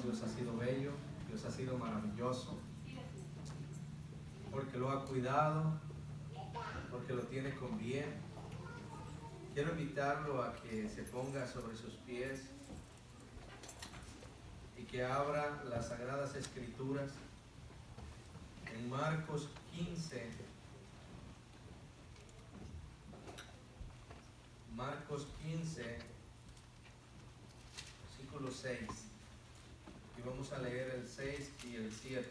Dios ha sido bello, Dios ha sido maravilloso, porque lo ha cuidado, porque lo tiene con bien. Quiero invitarlo a que se ponga sobre sus pies y que abra las Sagradas Escrituras en Marcos 15. Marcos 15, versículo 6. Y vamos a leer el 6 y el 7.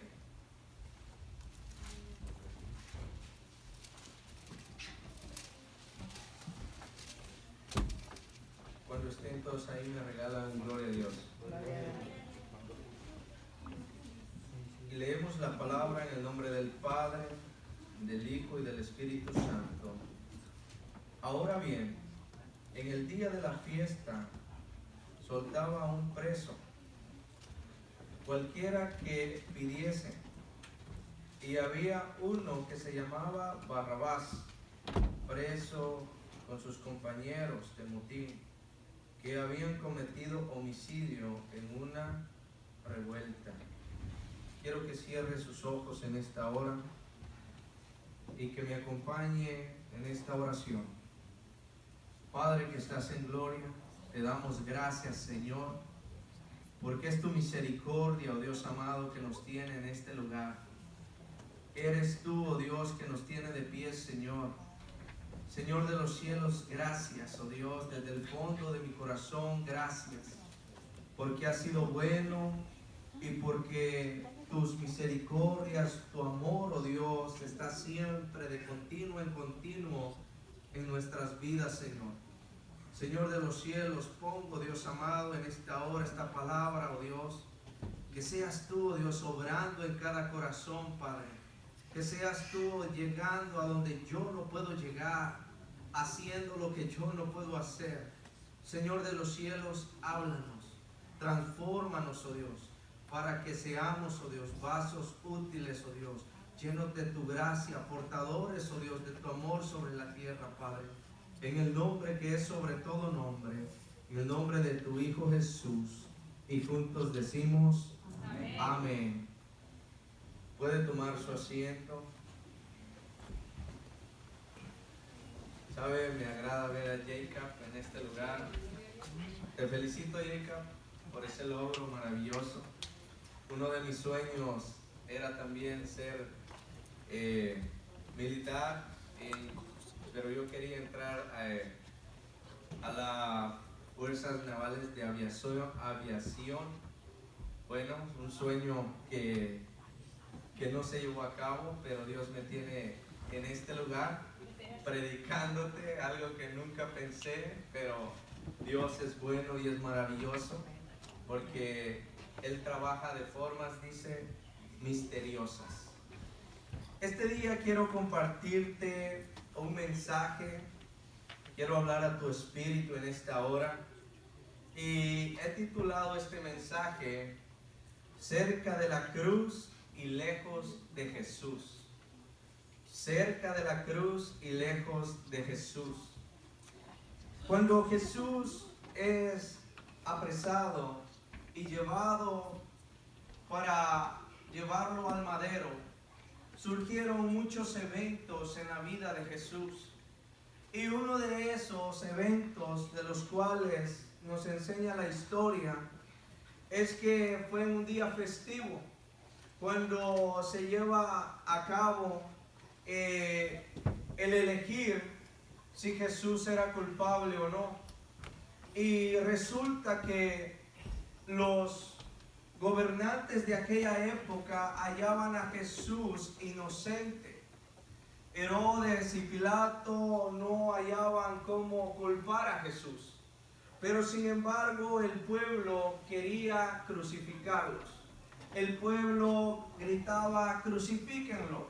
Cuando estén todos ahí me regalan gloria a Dios. Y leemos la palabra en el nombre del Padre, del Hijo y del Espíritu Santo. Ahora bien, en el día de la fiesta soltaba a un preso, cualquiera que pidiese, y había uno que se llamaba Barrabás, preso con sus compañeros de motín, que habían cometido homicidio en una revuelta. Quiero que cierre sus ojos en esta hora y que me acompañe en esta oración. Padre que estás en gloria, te damos gracias, Señor, porque es tu misericordia, oh Dios amado, que nos tiene en este lugar. Eres tú, oh Dios, que nos tiene de pie, Señor. Señor de los cielos, gracias, oh Dios, desde el fondo de mi corazón, gracias, porque has sido bueno y porque tus misericordias, tu amor, oh Dios, está siempre de continuo en continuo en nuestras vidas, Señor. Señor de los cielos, pongo, Dios amado, en esta hora esta palabra, oh Dios, que seas tú, oh Dios, obrando en cada corazón, Padre, que seas tú llegando a donde yo no puedo llegar, haciendo lo que yo no puedo hacer. Señor de los cielos, háblanos, transfórmanos, oh Dios, para que seamos, oh Dios, vasos útiles, oh Dios, llenos de tu gracia, portadores, oh Dios, de tu amor sobre la tierra, Padre. En el nombre que es sobre todo nombre, en el nombre de tu Hijo Jesús, y juntos decimos amén. Amén. Puede tomar su asiento. Sabe, me agrada ver a Jacob en este lugar. Te felicito, Jacob, por ese logro maravilloso. Uno de mis sueños era también ser militar, pero yo quería entrar a las Fuerzas Navales de Aviación. Bueno, un sueño que no se llevó a cabo, pero Dios me tiene en este lugar predicándote algo que nunca pensé, pero Dios es bueno y es maravilloso porque Él trabaja de formas, dice, misteriosas. Este día quiero compartirte un mensaje, quiero hablar a tu espíritu en esta hora y he titulado este mensaje Cerca de la cruz y lejos de Jesús. Cerca de la cruz y lejos de Jesús. Cuando Jesús es apresado y llevado para llevarlo al madero, surgieron muchos eventos en la vida de Jesús. Y uno de esos eventos de los cuales nos enseña la historia es que fue un día festivo cuando se lleva a cabo el elegir si Jesús era culpable o no. Y resulta que los gobernantes de aquella época hallaban a Jesús inocente. Herodes y Pilato no hallaban cómo culpar a Jesús. Pero sin embargo el pueblo quería crucificarlos. El pueblo gritaba, crucifíquenlo.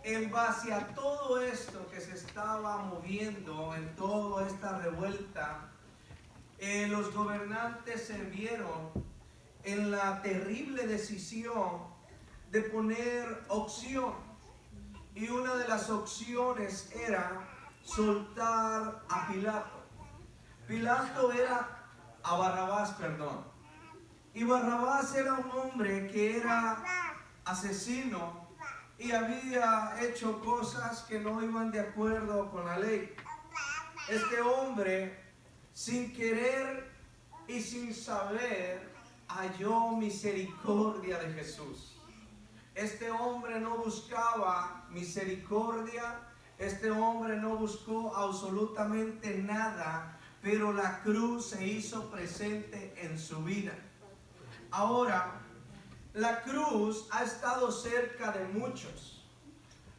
En base a todo esto que se estaba moviendo, en toda esta revuelta, los gobernantes se vieron en la terrible decisión de poner opción. Y una de las opciones era soltar a Pilato. A Barrabás, perdón. Y Barrabás era un hombre que era asesino y había hecho cosas que no iban de acuerdo con la ley. Este hombre, sin querer y sin saber, halló misericordia de Jesús. Este hombre no buscaba misericordia, este hombre no buscó absolutamente nada, pero la cruz se hizo presente en su vida. Ahora, la cruz ha estado cerca de muchos,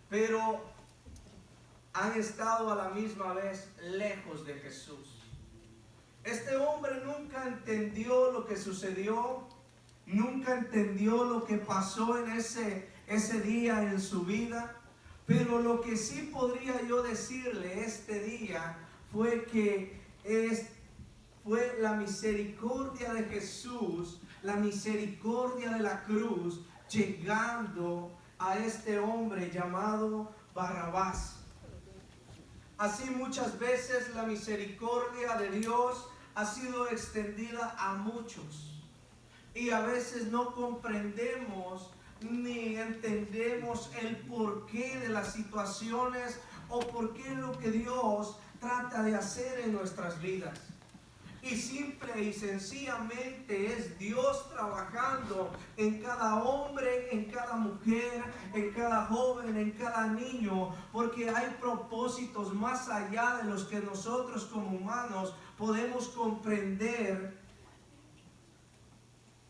pero han estado a la misma vez lejos de Jesús. Este hombre nunca entendió lo que sucedió, nunca entendió lo que pasó en ese día en su vida, pero lo que sí podría yo decirle este día fue que fue la misericordia de Jesús, la misericordia de la cruz, llegando a este hombre llamado Barrabás. Así muchas veces la misericordia de Dios ha sido extendida a muchos. Y a veces no comprendemos ni entendemos el porqué de las situaciones o por qué lo que Dios trata de hacer en nuestras vidas. Y simple y sencillamente es Dios trabajando en cada hombre, en cada mujer, en cada joven, en cada niño, porque hay propósitos más allá de los que nosotros como humanos podemos comprender.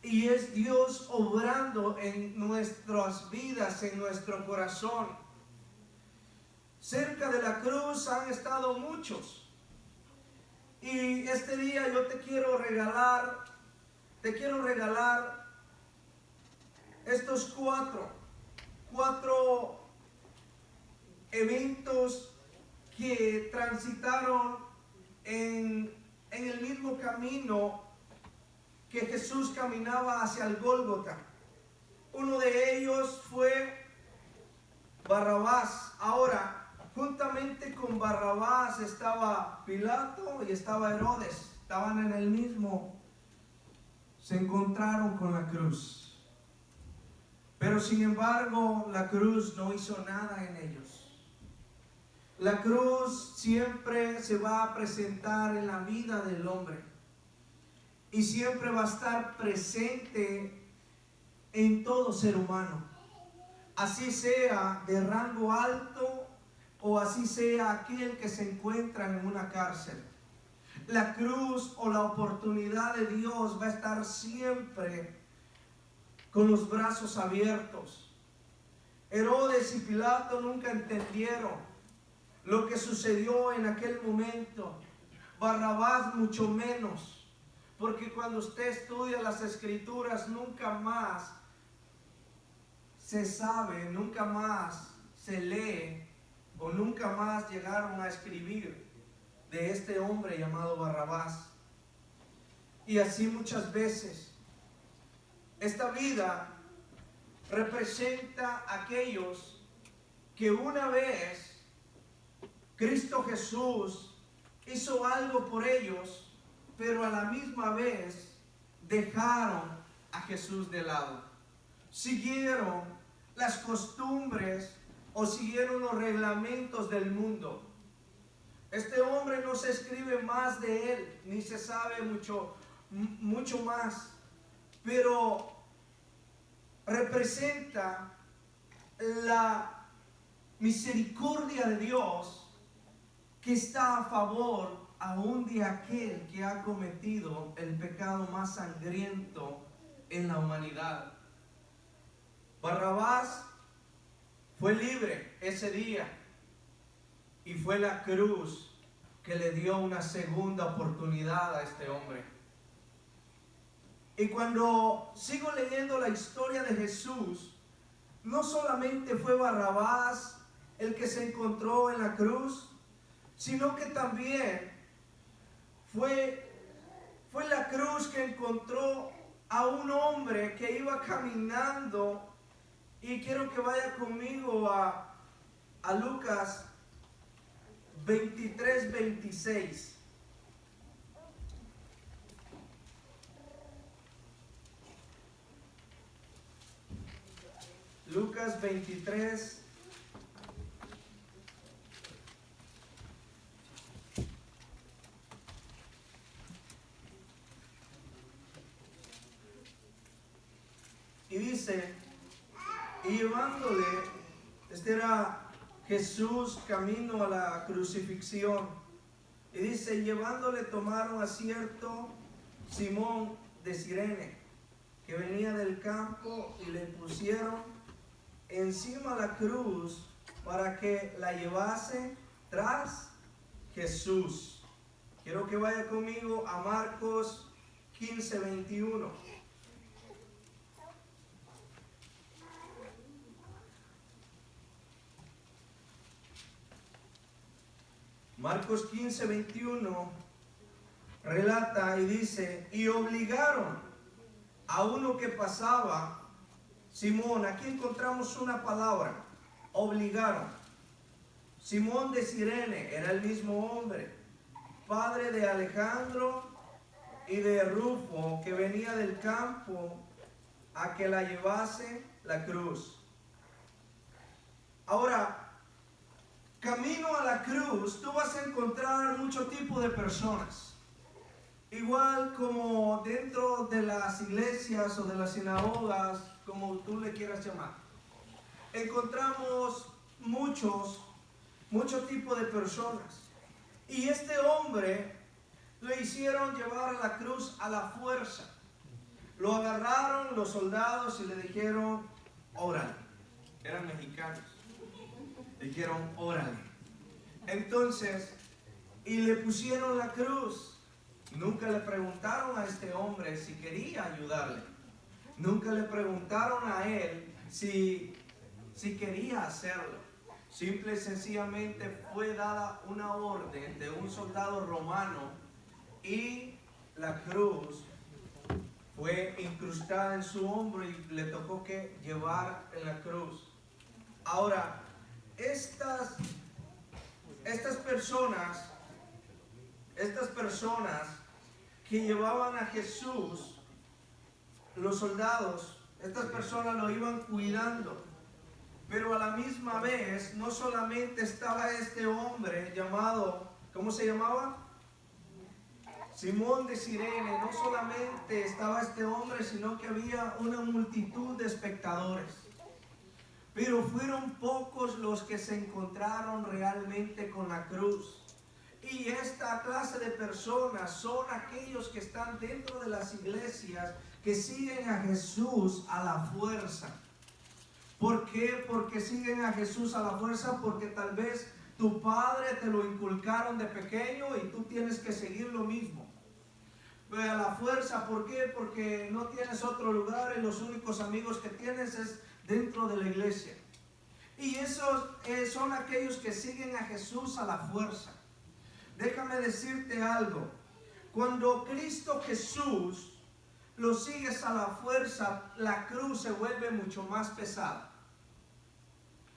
Y es Dios obrando en nuestras vidas, en nuestro corazón. Cerca de la cruz han estado muchos. Y este día yo te quiero regalar estos cuatro eventos que transitaron en el mismo camino que Jesús caminaba hacia el Gólgota. Uno de ellos fue Barrabás. Ahora, juntamente con Barrabás estaba Pilato y estaba Herodes. Estaban en el mismo. Se encontraron con la cruz. Pero sin embargo, la cruz no hizo nada en ellos. La cruz siempre se va a presentar en la vida del hombre. Y siempre va a estar presente en todo ser humano. Así sea de rango alto o así sea aquel que se encuentra en una cárcel. La cruz o la oportunidad de Dios va a estar siempre con los brazos abiertos. Herodes y Pilato nunca entendieron lo que sucedió en aquel momento. Barrabás mucho menos. Porque cuando usted estudia las escrituras nunca más se sabe, nunca más se lee o nunca más llegaron a escribir de este hombre llamado Barrabás. Y así muchas veces esta vida representa a aquellos que una vez Cristo Jesús hizo algo por ellos, pero a la misma vez dejaron a Jesús de lado. Siguieron las costumbres o siguieron los reglamentos del mundo. Este hombre no se escribe más de él, ni se sabe mucho más, pero representa la misericordia de Dios que está a favor aún de aquel que ha cometido el pecado más sangriento en la humanidad. Barrabás fue libre ese día y fue la cruz que le dio una segunda oportunidad a este hombre. Y cuando sigo leyendo la historia de Jesús, no solamente fue Barrabás el que se encontró en la cruz, sino que también fue la cruz que encontró a un hombre que iba caminando. Y quiero que vaya conmigo a Lucas 23:26. Lucas 23. Y dice, y llevándole, este era Jesús camino a la crucifixión. Y dice, llevándole tomaron a cierto Simón de Cirene, que venía del campo, y le pusieron encima la cruz para que la llevase tras Jesús. Quiero que vaya conmigo a Marcos 15:21. Marcos 15:21 relata y dice, y obligaron a uno que pasaba, Simón, aquí encontramos una palabra, obligaron. Simón de Cirene era el mismo hombre, padre de Alejandro y de Rufo, que venía del campo a que la llevase la cruz. Ahora, camino a la cruz, tú vas a encontrar mucho tipo de personas. Igual como dentro de las iglesias o de las sinagogas, como tú le quieras llamar. Encontramos muchos tipos de personas. Y este hombre lo hicieron llevar a la cruz a la fuerza. Lo agarraron los soldados y le dijeron, órale. Eran mexicanos. Dijeron, órale. Entonces, y le pusieron la cruz. Nunca le preguntaron a este hombre si quería ayudarle. Nunca le preguntaron a él si quería hacerlo. Simple y sencillamente fue dada una orden de un soldado romano y la cruz fue incrustada en su hombro y le tocó que llevar en la cruz. Ahora, estas personas que llevaban a Jesús, los soldados, estas personas lo iban cuidando, pero a la misma vez no solamente estaba este hombre llamado, ¿cómo se llamaba? Simón de Cirene. No solamente estaba este hombre, sino que había una multitud de espectadores. Pero fueron pocos los que se encontraron realmente con la cruz. Y esta clase de personas son aquellos que están dentro de las iglesias que siguen a Jesús a la fuerza. ¿Por qué? Porque siguen a Jesús a la fuerza, porque tal vez tu padre te lo inculcaron de pequeño y tú tienes que seguir lo mismo. Pero a la fuerza, ¿por qué? Porque no tienes otro lugar y los únicos amigos que tienes es dentro de la iglesia. Y esos son aquellos que siguen a Jesús a la fuerza. Déjame decirte algo. Cuando Cristo Jesús lo sigues a la fuerza, la cruz se vuelve mucho más pesada.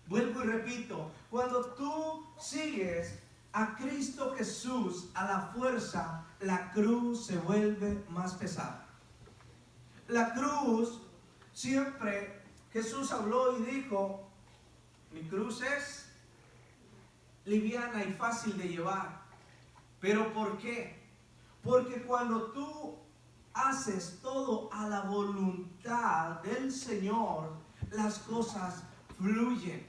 Vuelvo y repito, cuando tú sigues a Cristo Jesús a la fuerza, la cruz se vuelve más pesada. La cruz, siempre Jesús habló y dijo, mi cruz es liviana y fácil de llevar. ¿Pero por qué? Porque cuando tú haces todo a la voluntad del Señor, las cosas fluyen.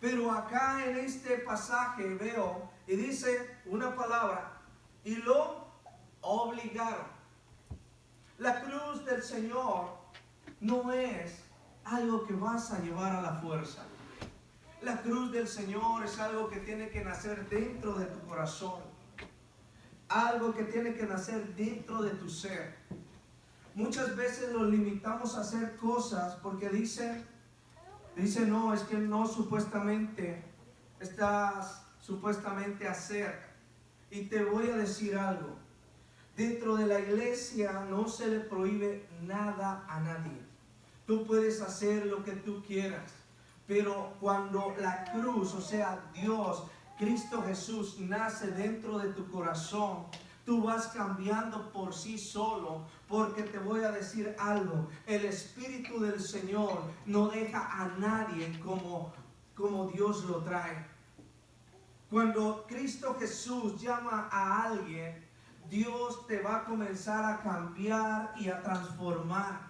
Pero acá en este pasaje veo y dice una palabra, y lo obligaron. La cruz del Señor no es algo que vas a llevar a la fuerza. La cruz del Señor es algo que tiene que nacer dentro de tu corazón. Algo que tiene que nacer dentro de tu ser. Muchas veces nos limitamos a hacer cosas porque dice, no, es que no supuestamente estás supuestamente a hacer. Y te voy a decir algo. Dentro de la iglesia no se le prohíbe nada a nadie. Tú puedes hacer lo que tú quieras. Pero cuando la cruz, o sea, Dios, Cristo Jesús, nace dentro de tu corazón, tú vas cambiando por sí solo, porque te voy a decir algo, el Espíritu del Señor no deja a nadie como Dios lo trae. Cuando Cristo Jesús llama a alguien, Dios te va a comenzar a cambiar y a transformar.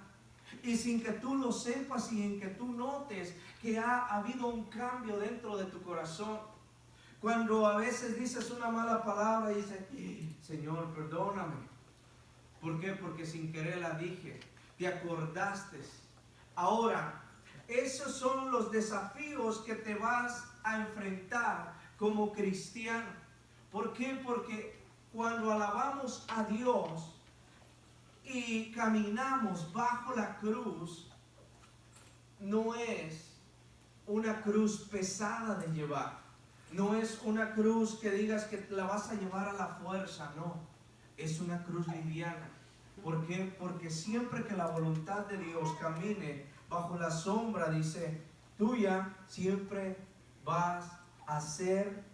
Y sin que tú lo sepas y en que tú notes que ha habido un cambio dentro de tu corazón. Cuando a veces dices una mala palabra y dices, Señor, perdóname. ¿Por qué? Porque sin querer la dije. Te acordaste. Ahora, esos son los desafíos que te vas a enfrentar como cristiano. ¿Por qué? Porque cuando alabamos a Dios y caminamos bajo la cruz, no es una cruz pesada de llevar. No es una cruz que digas que la vas a llevar a la fuerza, no. Es una cruz liviana. ¿Por qué? Porque siempre que la voluntad de Dios camine bajo la sombra, dice, tuya, siempre vas a ser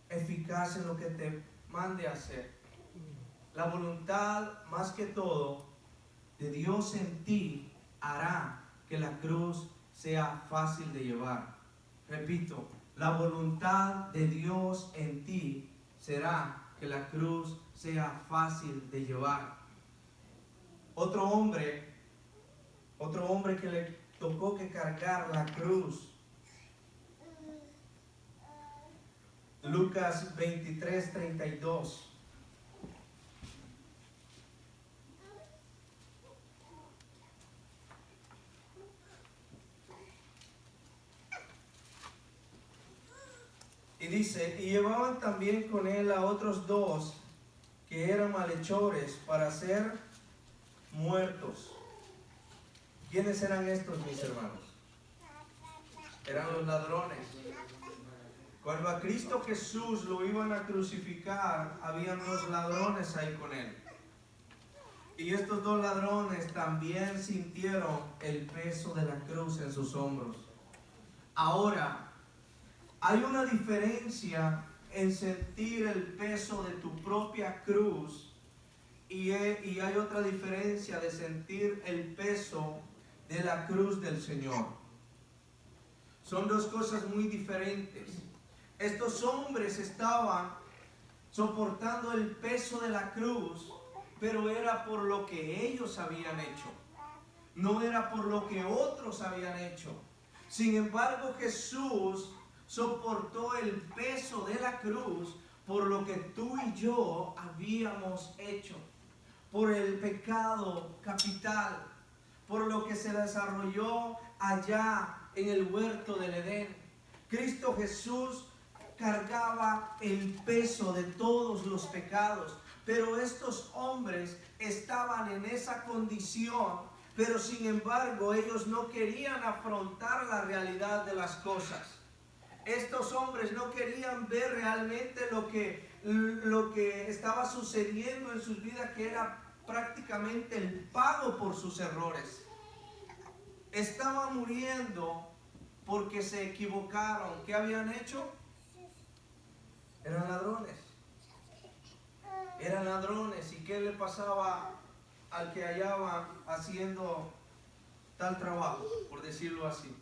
eficaz en lo que te mande a hacer. La voluntad, más que todo, de Dios en ti hará que la cruz sea fácil de llevar. Repito, la voluntad de Dios en ti será que la cruz sea fácil de llevar. Otro hombre que le tocó que cargar la cruz. Lucas 23:32. Y dice, y llevaban también con él a otros dos que eran malhechores para ser muertos. ¿Quiénes eran estos, mis hermanos? Eran los ladrones. Cuando a Cristo Jesús lo iban a crucificar, habían dos ladrones ahí con él. Y estos dos ladrones también sintieron el peso de la cruz en sus hombros. Ahora, hay una diferencia en sentir el peso de tu propia cruz y hay otra diferencia de sentir el peso de la cruz del Señor. Son dos cosas muy diferentes. Estos hombres estaban soportando el peso de la cruz, pero era por lo que ellos habían hecho, no era por lo que otros habían hecho. Sin embargo, Jesús soportó el peso de la cruz por lo que tú y yo habíamos hecho, por el pecado capital, por lo que se desarrolló allá en el huerto del Edén. Cristo Jesús cargaba el peso de todos los pecados, pero estos hombres estaban en esa condición, pero sin embargo ellos no querían afrontar la realidad de las cosas. Estos hombres no querían ver realmente lo que estaba sucediendo en sus vidas, que era prácticamente el pago por sus errores. Estaban muriendo porque se equivocaron. ¿Qué habían hecho? Eran ladrones. Eran ladrones. ¿Y qué le pasaba al que hallaban haciendo tal trabajo, por decirlo así?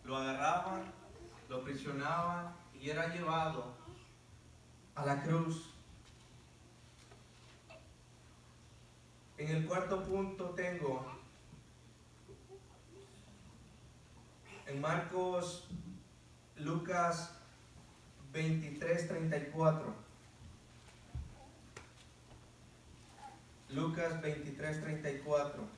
Lo agarraban, lo aprisionaban y era llevado a la cruz. En el cuarto punto tengo en Lucas 23:34. Lucas 23:34.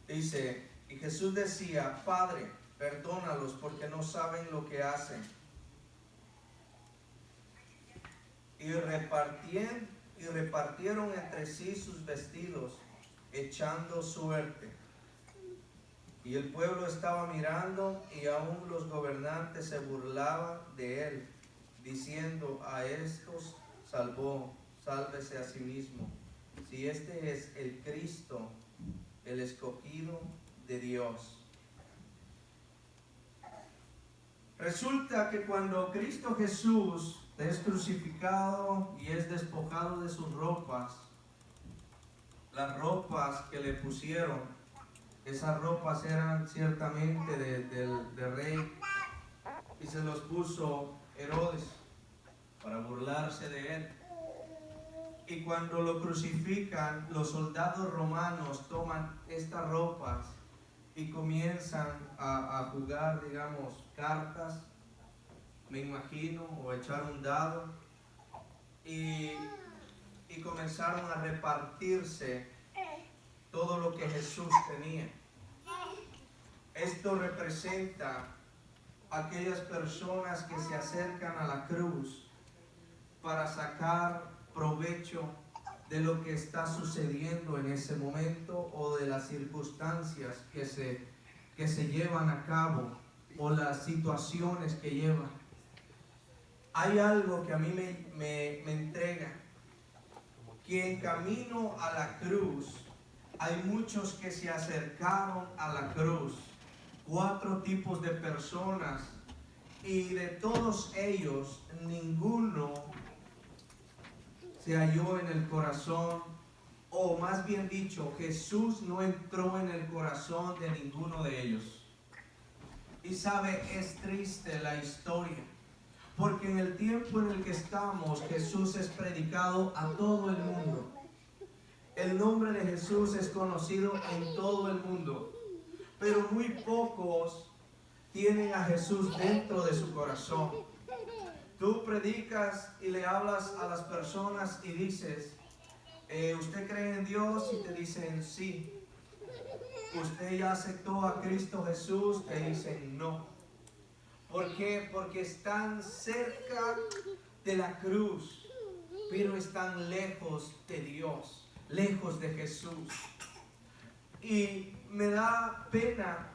Dice, y Jesús decía, Padre, perdónalos porque no saben lo que hacen. Y repartieron entre sí sus vestidos, echando suerte. Y el pueblo estaba mirando, y aún los gobernantes se burlaban de él, diciendo, a estos salvó, sálvese a sí mismo, si este es el Cristo, el escogido de Dios. Resulta que cuando Cristo Jesús es crucificado y es despojado de sus ropas, las ropas que le pusieron, esas ropas eran ciertamente de rey, y se los puso Herodes para burlarse de él. Y cuando lo crucifican, los soldados romanos toman estas ropas y comienzan a jugar, digamos, cartas, me imagino, o echar un dado, y comenzaron a repartirse todo lo que Jesús tenía. Esto representa aquellas personas que se acercan a la cruz para sacar provecho de lo que está sucediendo en ese momento o de las circunstancias que se llevan a cabo o las situaciones que llevan. Hay algo que a mí me entrega, que en camino a la cruz hay muchos que se acercaron a la cruz, 4 tipos de personas, y de todos ellos ninguno se halló en el corazón, o más bien dicho, Jesús no entró en el corazón de ninguno de ellos. Y sabe, es triste la historia, porque en el tiempo en el que estamos, Jesús es predicado a todo el mundo. El nombre de Jesús es conocido en todo el mundo, pero muy pocos tienen a Jesús dentro de su corazón. Tú predicas y le hablas a las personas y dices, ¿usted cree en Dios? Y te dicen sí. ¿Usted ya aceptó a Cristo Jesús? Te dicen no. ¿Por qué? Porque están cerca de la cruz, pero están lejos de Dios, lejos de Jesús. Y me da pena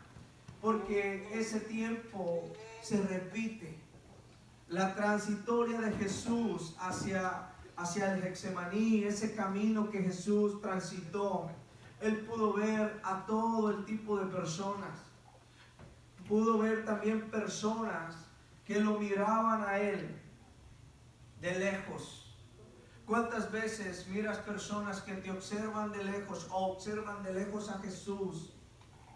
porque ese tiempo se repite. La transitoria de Jesús hacia el Getsemaní, ese camino que Jesús transitó, Él pudo ver a todo el tipo de personas. Pudo ver también personas que lo miraban a Él de lejos. ¿Cuántas veces miras personas que te observan de lejos o observan de lejos a Jesús,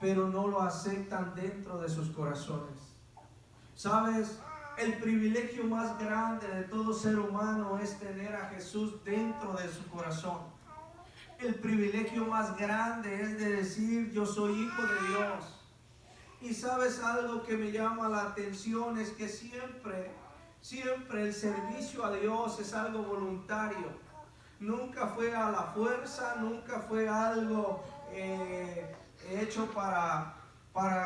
pero no lo aceptan dentro de sus corazones? ¿Sabes? El privilegio más grande de todo ser humano es tener a Jesús dentro de su corazón. El privilegio más grande es de decir, yo soy hijo de Dios. Y sabes, algo que me llama la atención es que siempre el servicio a Dios es algo voluntario. Nunca fue a la fuerza, nunca fue algo hecho para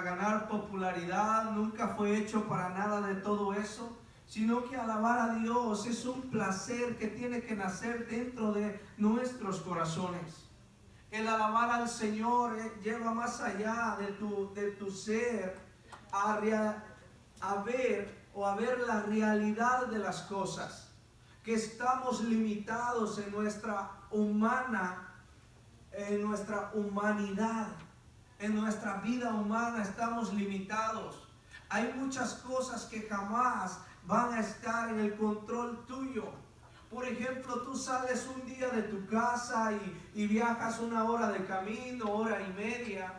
ganar popularidad, nunca fue hecho para nada de todo eso, sino que alabar a Dios es un placer que tiene que nacer dentro de nuestros corazones. El alabar al Señor lleva más allá de tu ser a ver la realidad de las cosas, que estamos limitados en nuestra humanidad. En nuestra vida humana estamos limitados. Hay muchas cosas que jamás van a estar en el control tuyo. Por ejemplo, tú sales un día de tu casa y viajas 1 hora de camino, 1 hora y media,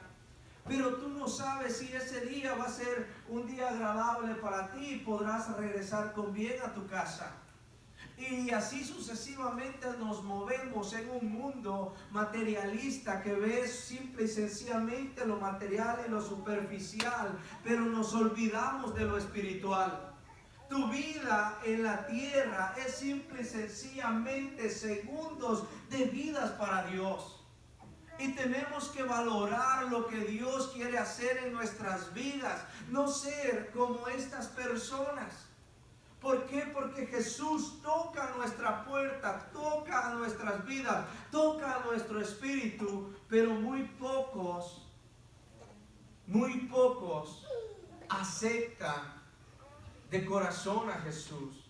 pero tú no sabes si ese día va a ser un día agradable para ti y podrás regresar con bien a tu casa. Y así sucesivamente nos movemos en un mundo materialista que ve simple y sencillamente lo material y lo superficial, pero nos olvidamos de lo espiritual. Tu vida en la tierra es simple y sencillamente segundos de vidas para Dios. Y tenemos que valorar lo que Dios quiere hacer en nuestras vidas, no ser como estas personas. ¿Por qué? Porque Jesús toca nuestra puerta, toca a nuestras vidas, toca a nuestro espíritu, pero muy pocos aceptan de corazón a Jesús.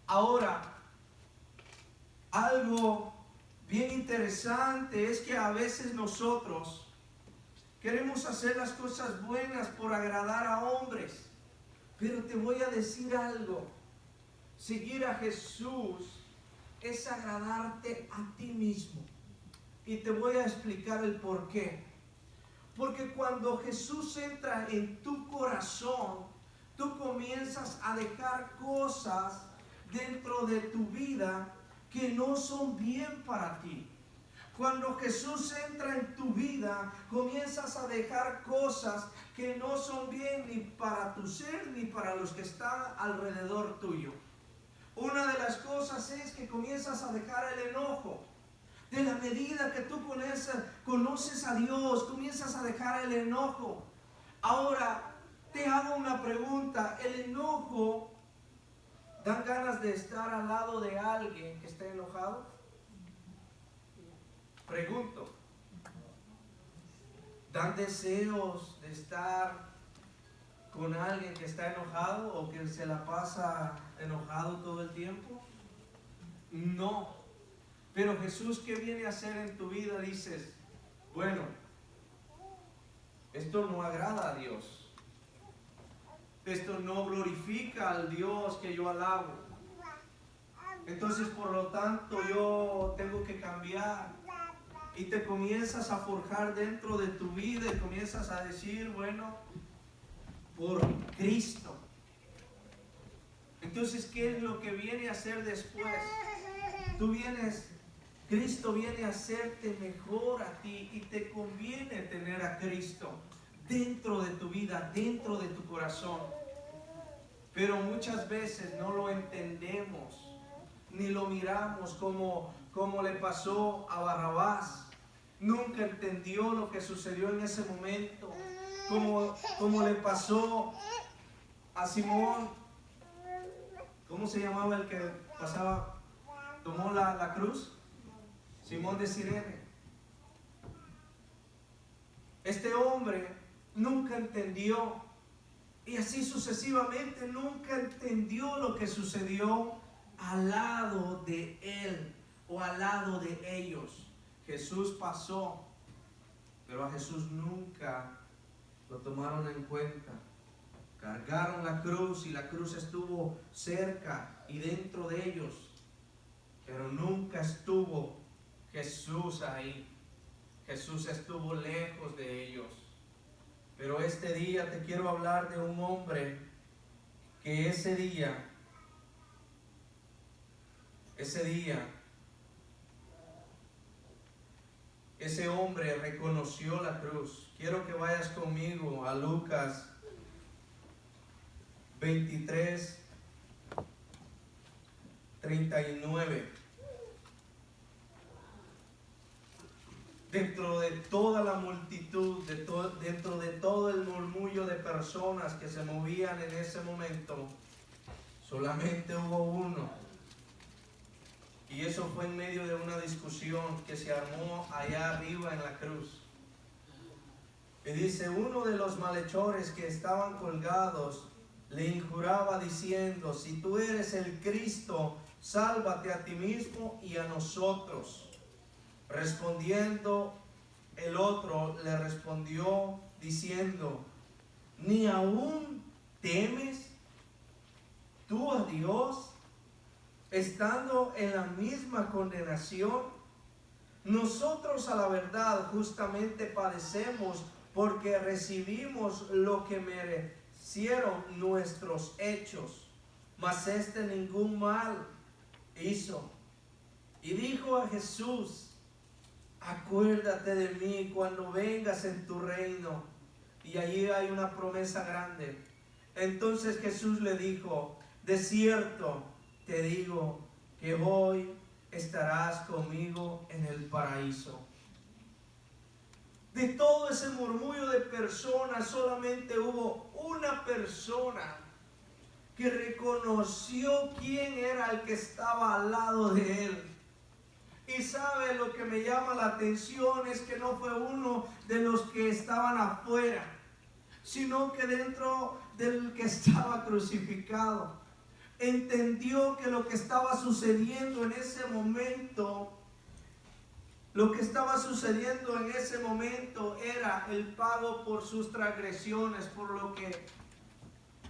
Ahora, algo bien interesante es que a veces nosotros queremos hacer las cosas buenas por agradar a hombres. Pero te voy a decir algo. Seguir a Jesús es agradarte a ti mismo. Y te voy a explicar el por qué. Porque cuando Jesús entra en tu corazón, tú comienzas a dejar cosas dentro de tu vida que no son bien para ti. Cuando Jesús entra en tu vida, comienzas a dejar cosas que no son bien ni para tu ser ni para los que están alrededor tuyo. Una de las cosas es que comienzas a dejar el enojo. De la medida que tú conoces a Dios, comienzas a dejar el enojo. Ahora, te hago una pregunta. ¿El enojo dan ganas de estar al lado de alguien que esté enojado? Pregunto. ¿Dan deseos de estar con alguien que está enojado o que se la pasa enojado todo el tiempo? No. Pero Jesús, ¿qué viene a hacer en tu vida? Dices, bueno, esto no agrada a Dios. Esto no glorifica al Dios que yo alabo. Entonces, por lo tanto, yo tengo que cambiar. Y te comienzas a forjar dentro de tu vida y comienzas a decir, bueno, por Cristo. Entonces, ¿qué es lo que viene a hacer después? Cristo viene a hacerte mejor a ti y te conviene tener a Cristo dentro de tu vida, dentro de tu corazón. Pero muchas veces no lo entendemos, ni lo miramos como le pasó a Barrabás. Nunca entendió lo que sucedió en ese momento, como le pasó a Simón. ¿Cómo se llamaba el que tomó la cruz? Simón de Cirene. Este hombre nunca entendió, y así sucesivamente nunca entendió lo que sucedió al lado de él o al lado de ellos. Jesús pasó, pero a Jesús nunca lo tomaron en cuenta. Cargaron la cruz y la cruz estuvo cerca y dentro de ellos, pero nunca estuvo Jesús ahí. Jesús estuvo lejos de ellos. Pero este día te quiero hablar de un hombre que ese día, ese hombre reconoció la cruz. Quiero que vayas conmigo a Lucas 23, 39. Dentro de toda la multitud, dentro de todo el murmullo de personas que se movían en ese momento, solamente hubo uno. Y eso fue en medio de una discusión que se armó allá arriba en la cruz. Y dice, uno de los malhechores que estaban colgados le injuraba diciendo, si tú eres el Cristo, sálvate a ti mismo y a nosotros. Respondiendo el otro, le respondió diciendo, ¿ni aún temes tú a Dios, estando en la misma condenación? Nosotros a la verdad justamente padecemos porque recibimos lo que merecieron nuestros hechos, mas este ningún mal hizo. Y dijo a Jesús, acuérdate de mí cuando vengas en tu reino. Y allí hay una promesa grande. Entonces Jesús le dijo, de cierto te digo que hoy estarás conmigo en el paraíso. De todo ese murmullo de personas, solamente hubo una persona que reconoció quién era el que estaba al lado de él. Y sabe, lo que me llama la atención es que no fue uno de los que estaban afuera, sino que dentro del que estaba crucificado. Entendió que lo que estaba sucediendo en ese momento, era el pago por sus transgresiones, por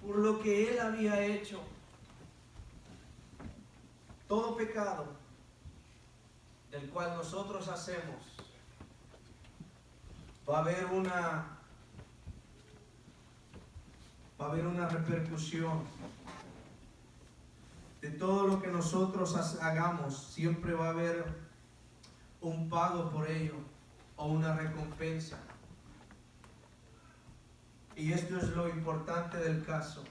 por lo que él había hecho. Todo pecado del cual nosotros hacemos, va a haber una repercusión. De todo lo que nosotros hagamos, siempre va a haber un pago por ello o una recompensa. Y esto es lo importante del caso.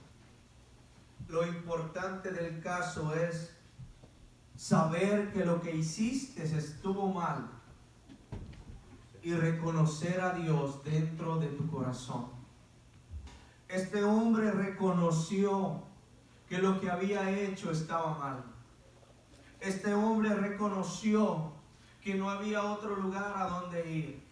Lo importante del caso es saber que lo que hiciste estuvo mal y reconocer a Dios dentro de tu corazón. Este hombre reconoció que lo que había hecho estaba mal. Este hombre reconoció que no había otro lugar a donde ir.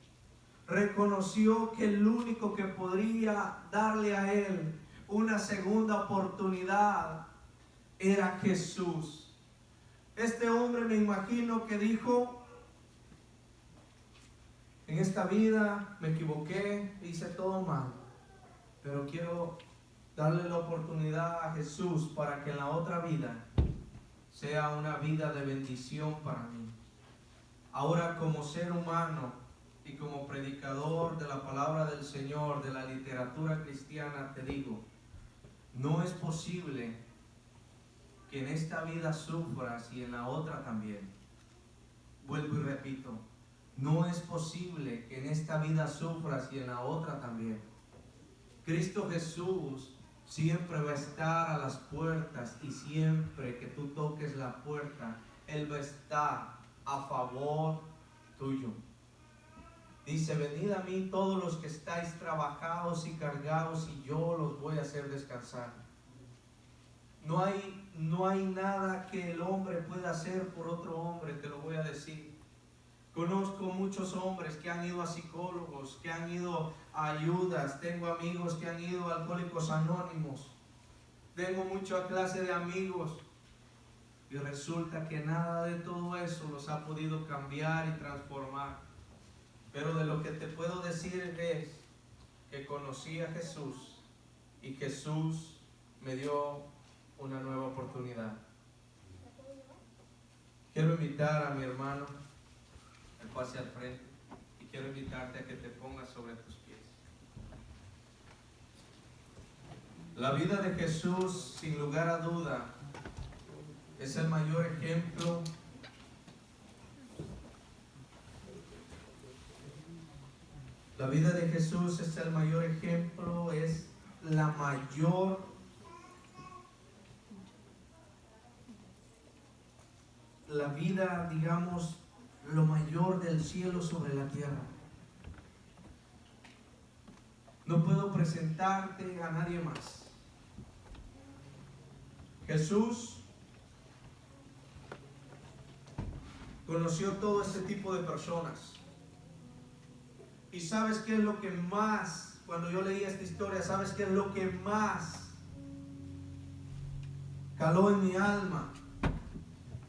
Reconoció que el único que podría darle a él una segunda oportunidad era Jesús. Este hombre, me imagino que dijo: en esta vida me equivoqué, hice todo mal, pero quiero darle la oportunidad a Jesús para que en la otra vida sea una vida de bendición para mí. Ahora, como ser humano y como predicador de la palabra del Señor, de la literatura cristiana, te digo, no es posible que en esta vida sufras y en la otra también. Vuelvo y repito, no es posible que en esta vida sufras y en la otra también. Cristo Jesús siempre va a estar a las puertas, y siempre que tú toques la puerta, Él va a estar a favor tuyo. Dice: venid a mí todos los que estáis trabajados y cargados, y yo los voy a hacer descansar. No hay nada que el hombre pueda hacer por otro hombre, te lo voy a decir. Conozco muchos hombres que han ido a psicólogos, que han ido a ayudas. Tengo amigos que han ido a Alcohólicos Anónimos. Tengo mucha clase de amigos. Y resulta que nada de todo eso los ha podido cambiar y transformar. Pero de lo que te puedo decir es que conocí a Jesús y Jesús me dio una nueva oportunidad. Quiero invitar a mi hermano que pase al frente y quiero invitarte a que te pongas sobre tus pies. La vida de Jesús, sin lugar a duda, es el mayor ejemplo La vida de Jesús es el mayor ejemplo, es la vida, digamos, lo mayor del cielo sobre la tierra. No puedo presentarte a nadie más. Jesús conoció todo este tipo de personas. Y ¿sabes qué es lo que más, cuando yo leí esta historia, sabes qué es lo que más caló en mi alma?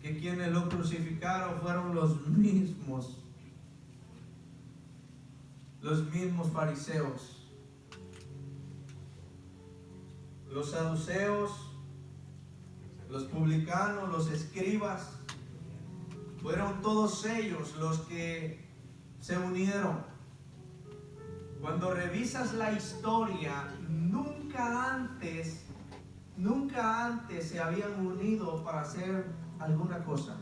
Que quienes lo crucificaron fueron los mismos fariseos, los saduceos, los publicanos, los escribas. Fueron todos ellos los que se unieron. Cuando revisas la historia, nunca antes se habían unido para hacer alguna cosa.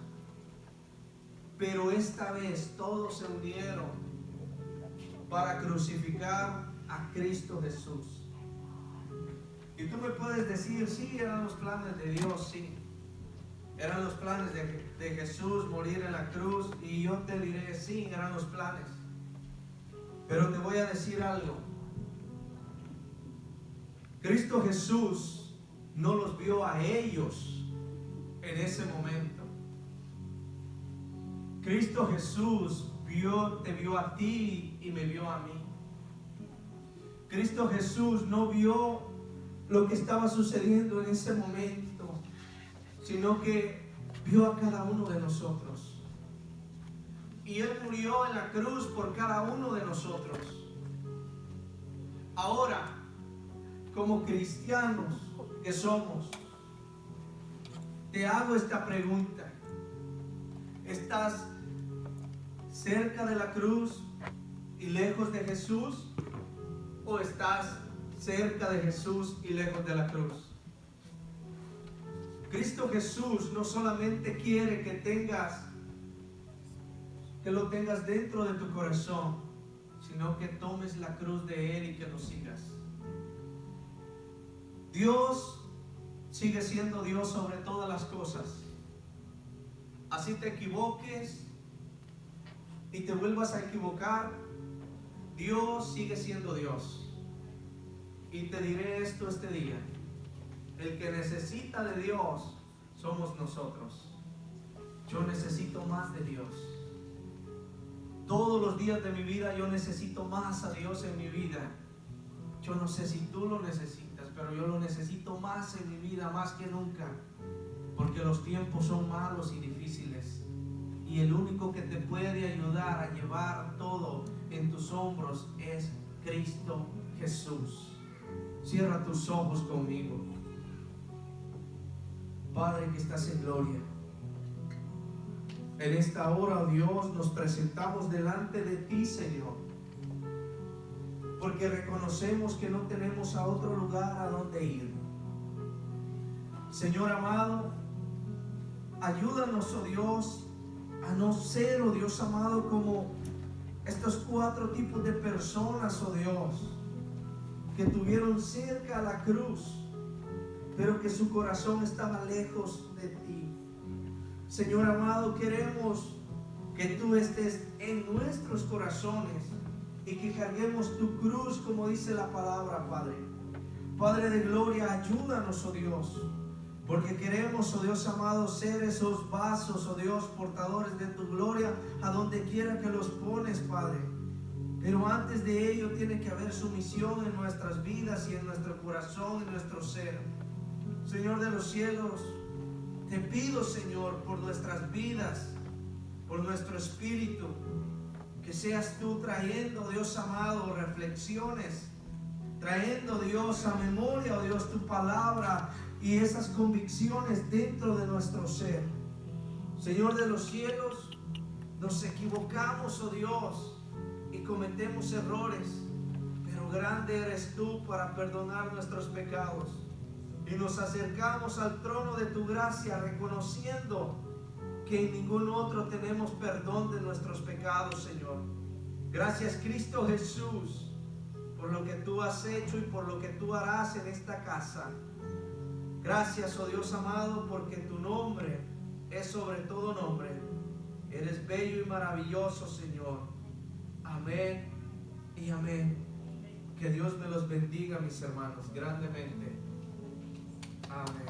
Pero esta vez todos se unieron para crucificar a Cristo Jesús. Y tú me puedes decir: sí, eran los planes de Dios, sí. Eran los planes de Jesús morir en la cruz. Y yo te diré: sí, eran los planes. Pero te voy a decir algo. Cristo Jesús no los vio a ellos en ese momento. Cristo Jesús te vio a ti y me vio a mí. Cristo Jesús no vio lo que estaba sucediendo en ese momento, sino que vio a cada uno de nosotros. Y Él murió en la cruz por cada uno de nosotros. Ahora, como cristianos, que somos. Te hago esta pregunta. ¿Estás cerca de la cruz y lejos de Jesús? ¿O estás cerca de Jesús y lejos de la cruz? Cristo Jesús no solamente quiere que lo tengas dentro de tu corazón, sino que tomes la cruz de Él y que lo sigas. Dios sigue siendo Dios sobre todas las cosas. Así te equivoques y te vuelvas a equivocar, Dios sigue siendo Dios. Y te diré esto este día: el que necesita de Dios somos nosotros. Yo necesito más de Dios. Todos los días de mi vida yo necesito más a Dios en mi vida. Yo no sé si tú lo necesitas, pero yo lo necesito más en mi vida, más que nunca. Porque los tiempos son malos y difíciles. Y el único que te puede ayudar a llevar todo en tus hombros es Cristo Jesús. Cierra tus ojos conmigo. Padre que estás en gloria, en esta hora, oh Dios, nos presentamos delante de ti, Señor, porque reconocemos que no tenemos a otro lugar a donde ir. Señor amado, ayúdanos, oh Dios, a no ser, oh Dios amado, como estos 4 tipos de personas, oh Dios, que tuvieron cerca la cruz, pero que su corazón estaba lejos de ti. Señor amado, queremos que tú estés en nuestros corazones y que carguemos tu cruz, como dice la palabra, Padre. Padre de gloria, ayúdanos, oh Dios, porque queremos, oh Dios amado, ser esos vasos, oh Dios, portadores de tu gloria a donde quiera que los pones, Padre. Pero antes de ello tiene que haber sumisión en nuestras vidas y en nuestro corazón, en nuestro ser. Señor de los cielos, te pido, Señor, por nuestras vidas, por nuestro espíritu, que seas tú trayendo, Dios amado, reflexiones, trayendo, Dios, a memoria, oh Dios, tu palabra y esas convicciones dentro de nuestro ser. Señor de los cielos, nos equivocamos, oh Dios, y cometemos errores, pero grande eres tú para perdonar nuestros pecados. Y nos acercamos al trono de tu gracia, reconociendo que en ningún otro tenemos perdón de nuestros pecados, Señor. Gracias, Cristo Jesús, por lo que tú has hecho y por lo que tú harás en esta casa. Gracias, oh Dios amado, porque tu nombre es sobre todo nombre. Eres bello y maravilloso, Señor. Amén y amén. Que Dios me los bendiga, mis hermanos, grandemente. Amén.